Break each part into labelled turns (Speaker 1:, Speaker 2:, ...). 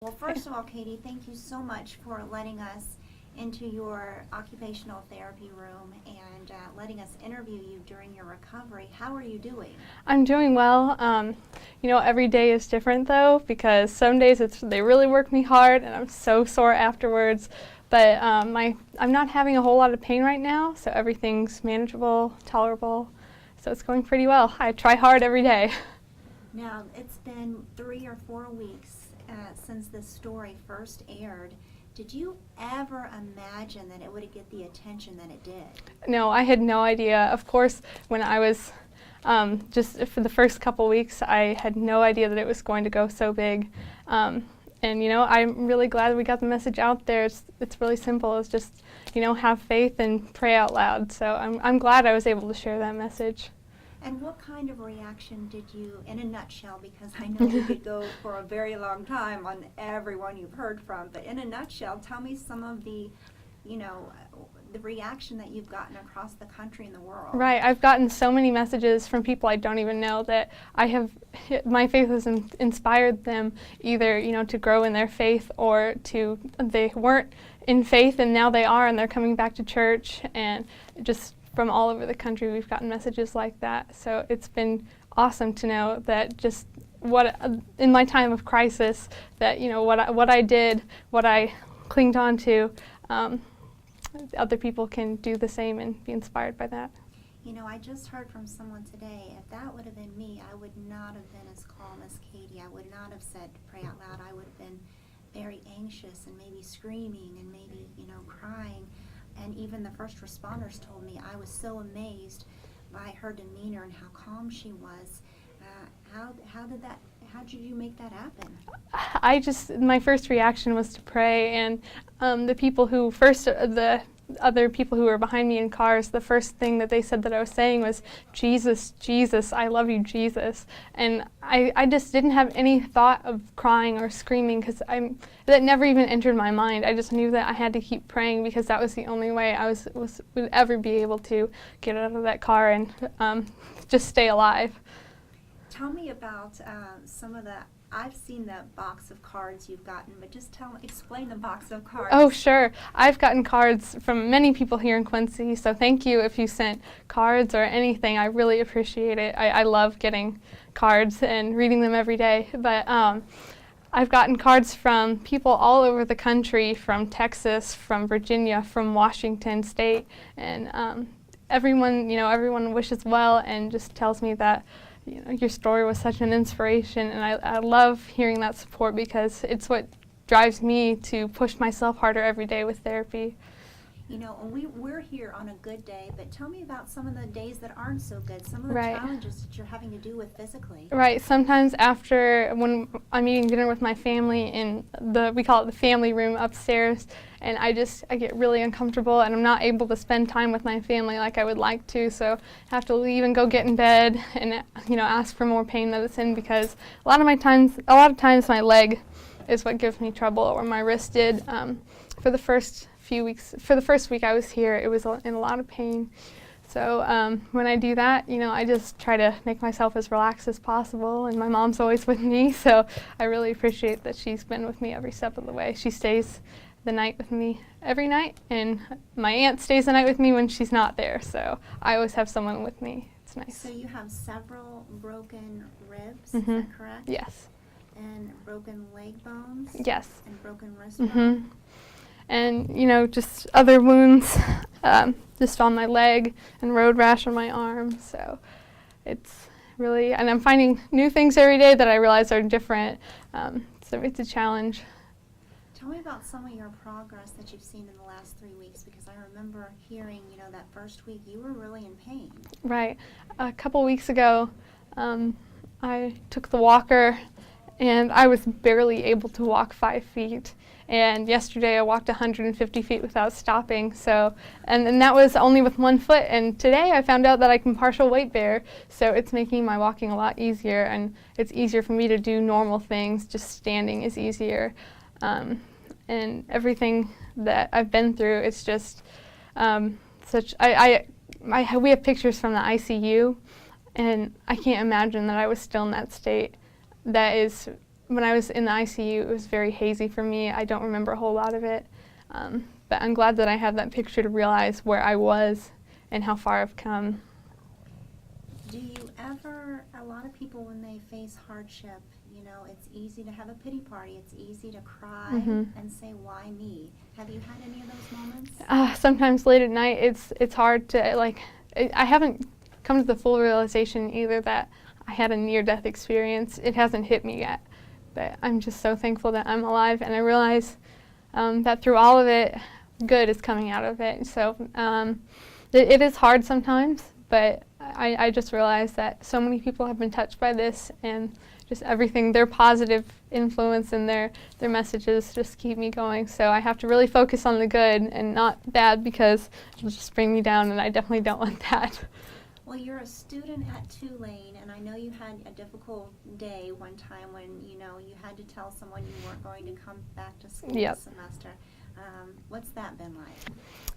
Speaker 1: Well, first of all, Katie, thank you so much for letting us into your occupational therapy room and letting us interview you during your recovery. How are you doing?
Speaker 2: I'm doing well. Every day is different though, because some days they really work me hard and I'm so sore afterwards. But I'm not having a whole lot of pain right now, so everything's manageable, tolerable. So it's going pretty well. I try hard every day.
Speaker 1: Now, it's been 3 or 4 weeks since this story first aired. Did you ever imagine that it would get the attention that it did?
Speaker 2: No, I had no idea. Of course, when I was just for the first couple weeks, I had no idea that it was going to go so big. And I'm really glad we got the message out there. It's really simple. It's just, have faith and pray out loud. So I'm glad I was able to share that message.
Speaker 1: And what kind of reaction did you, in a nutshell, because I know we could go for a very long time on everyone you've heard from, but in a nutshell, tell me some of the, the reaction that you've gotten across the country and the world.
Speaker 2: Right, I've gotten so many messages from people I don't even know that my faith has inspired them either, to grow in their faith or they weren't in faith and now they are and they're coming back to church, and just from all over the country we've gotten messages like that. So it's been awesome to know that just in my time of crisis, that what I did, what I clinged on to, other people can do the same and be inspired by that.
Speaker 1: I just heard from someone today, if that would have been me, I would not have been as calm as Katie. I would not have said pray out loud. I would have been very anxious and maybe screaming and maybe, crying. And even the first responders told me I was so amazed by her demeanor and how calm she was. How did you make that happen?
Speaker 2: My first reaction was to pray, and the other people who were behind me in cars, the first thing that they said that I was saying was, Jesus, Jesus, I love you, Jesus. And I just didn't have any thought of crying or screaming, because that never even entered my mind. I just knew that I had to keep praying, because that was the only way I would ever be able to get out of that car and just stay alive.
Speaker 1: Tell me about some of I've seen the box of cards you've gotten, but just explain the box of cards.
Speaker 2: Oh, sure. I've gotten cards from many people here in Quincy, so thank you if you sent cards or anything. I really appreciate it. I love getting cards and reading them every day. But I've gotten cards from people all over the country, from Texas, from Virginia, from Washington State, and everyone wishes well and just tells me that your story was such an inspiration, and I love hearing that support, because it's what drives me to push myself harder every day with therapy.
Speaker 1: We're here on a good day, but tell me about some of the days that aren't so good, some of the
Speaker 2: Right.
Speaker 1: challenges that you're having to do with physically.
Speaker 2: Right. Sometimes when I'm eating dinner with my family in we call it the family room upstairs, and I get really uncomfortable and I'm not able to spend time with my family like I would like to, so I have to leave and go get in bed and ask for more pain medicine, because a lot of times my leg is what gives me trouble, or my wrist did. For the first week I was here, it was in a lot of pain. So when I do that, I just try to make myself as relaxed as possible, and my mom's always with me, so I really appreciate that she's been with me every step of the way. She stays the night with me every night, and my aunt stays the night with me when she's not there, so I always have someone with me. It's nice.
Speaker 1: So you have several broken ribs,
Speaker 2: Mm-hmm.
Speaker 1: is that correct?
Speaker 2: Yes.
Speaker 1: And broken leg bones?
Speaker 2: Yes.
Speaker 1: And broken wrist
Speaker 2: Mm-hmm.
Speaker 1: bones?
Speaker 2: And just other wounds just on my leg, and road rash on my arm, so it's really, and I'm finding new things every day that I realize are different, so it's a challenge.
Speaker 1: Tell me about some of your progress that you've seen in the last 3 weeks, because I remember hearing, that first week you were really in pain.
Speaker 2: Right. A couple weeks ago, I took the walker, and I was barely able to walk 5 feet. And yesterday I walked 150 feet without stopping. So, and that was only with one foot. And today I found out that I can partial weight bear. So it's making my walking a lot easier, and it's easier for me to do normal things. Just standing is easier. And everything that I've been through, it's just we have pictures from the ICU, and I can't imagine that I was still in that state. That is when I was in the ICU, it was very hazy for me. I don't remember a whole lot of it. But I'm glad that I have that picture to realize where I was and how far I've come.
Speaker 1: Do you ever, a lot of people when they face hardship, you know, it's easy to have a pity party. It's easy to cry and say, why me? Have you had any of those moments?
Speaker 2: Sometimes late at night, it's hard to, like, I haven't come to the full realization either that I had a near-death experience. It hasn't hit me yet, but I'm just so thankful that I'm alive, and I realize that through all of it, good is coming out of it. So it is hard sometimes, but I just realized that so many people have been touched by this, and just everything, their positive influence and their messages just keep me going. So I have to really focus on the good and not bad, because it'll just bring me down, and I definitely don't want that.
Speaker 1: Well, you're a student at Tulane, and I know you had a difficult day one time when, you know, you had to tell someone you weren't going to come back to school this semester. What's that been like?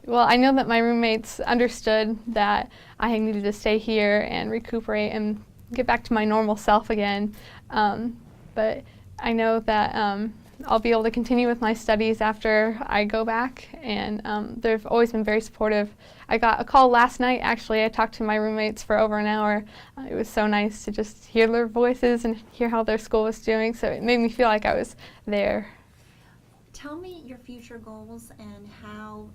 Speaker 2: Well, I know that my roommates understood that I needed to stay here and recuperate and get back to my normal self again. But I know that I'll be able to continue with my studies after I go back, and they've always been very supportive. I got a call last night, actually. I talked to my roommates for over an hour. It was so nice to just hear their voices and hear how their school was doing, so it made me feel like I was there.
Speaker 1: Tell me your future goals and how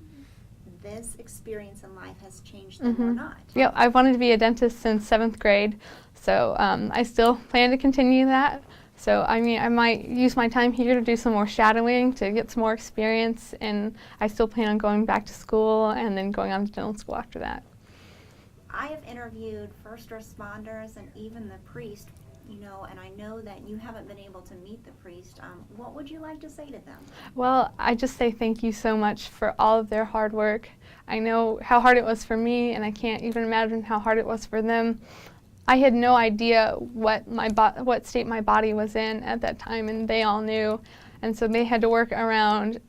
Speaker 1: this experience in life has changed them or not.
Speaker 2: Yeah, I've wanted to be a dentist since 7th grade, so I still plan to continue that. So I mean, I might use my time here to do some more shadowing to get some more experience, and I still plan on going back to school and then going on to dental school after that.
Speaker 1: I have interviewed first responders and even the priest, you know, and I know that you haven't been able to meet the priest. What would you like to say to them?
Speaker 2: Well, I just say thank you so much for all of their hard work. I know how hard it was for me, and I can't even imagine how hard it was for them. I had no idea what state my body was in at that time, and they all knew. And so they had to work around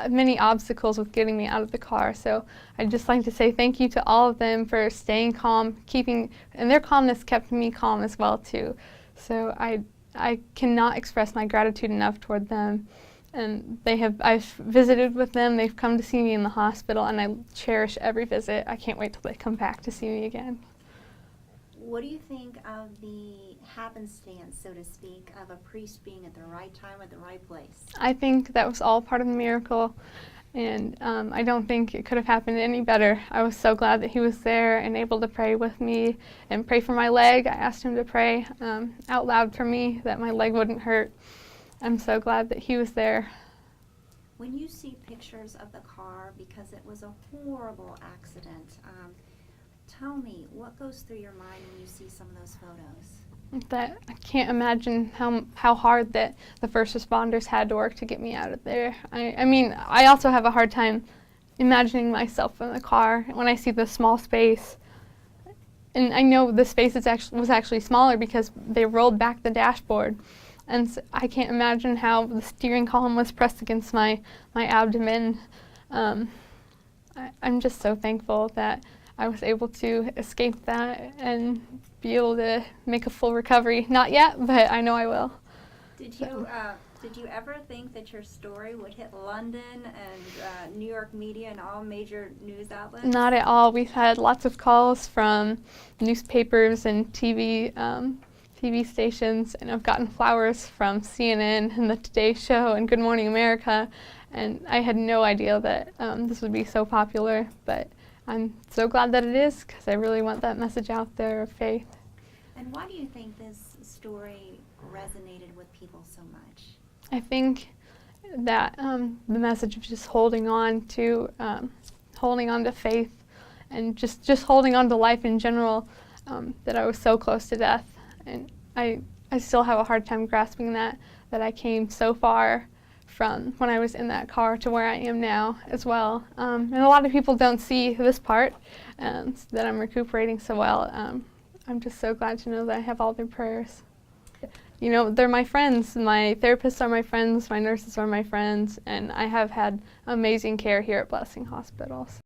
Speaker 2: many obstacles with getting me out of the car. So I'd just like to say thank you to all of them for staying calm, and their calmness kept me calm as well too. So I cannot express my gratitude enough toward them. And I've visited with them, they've come to see me in the hospital, and I cherish every visit. I can't wait till they come back to see me again.
Speaker 1: What do you think of the happenstance, so to speak, of a priest being at the right time at the right place?
Speaker 2: I think that was all part of the miracle, and I don't think it could have happened any better. I was so glad that he was there and able to pray with me and pray for my leg. I asked him to pray out loud for me that my leg wouldn't hurt. I'm so glad that he was there.
Speaker 1: When you see pictures of the car, because it was a horrible accident, tell me, what goes through your mind when you see some of those photos?
Speaker 2: That I can't imagine how hard that the first responders had to work to get me out of there. I mean, I also have a hard time imagining myself in the car when I see the small space. And I know the space was actually smaller because they rolled back the dashboard. And so I can't imagine how the steering column was pressed against my abdomen. I'm just so thankful that I was able to escape that and be able to make a full recovery. Not yet, but I know I will.
Speaker 1: Did you ever think that your story would hit London and New York media and all major news outlets?
Speaker 2: Not at all. We've had lots of calls from newspapers and TV stations, and I've gotten flowers from CNN and the Today Show and Good Morning America, and I had no idea that this would be so popular, but I'm so glad that it is, because I really want that message out there of faith.
Speaker 1: And why do you think this story resonated with people so much?
Speaker 2: I think that the message of just holding on to faith and just holding on to life in general, that I was so close to death. And I still have a hard time grasping that I came so far from when I was in that car to where I am now as well. And a lot of people don't see this part, that I'm recuperating so well. I'm just so glad to know that I have all their prayers. You know, they're my friends. My therapists are my friends, my nurses are my friends, and I have had amazing care here at Blessing Hospitals.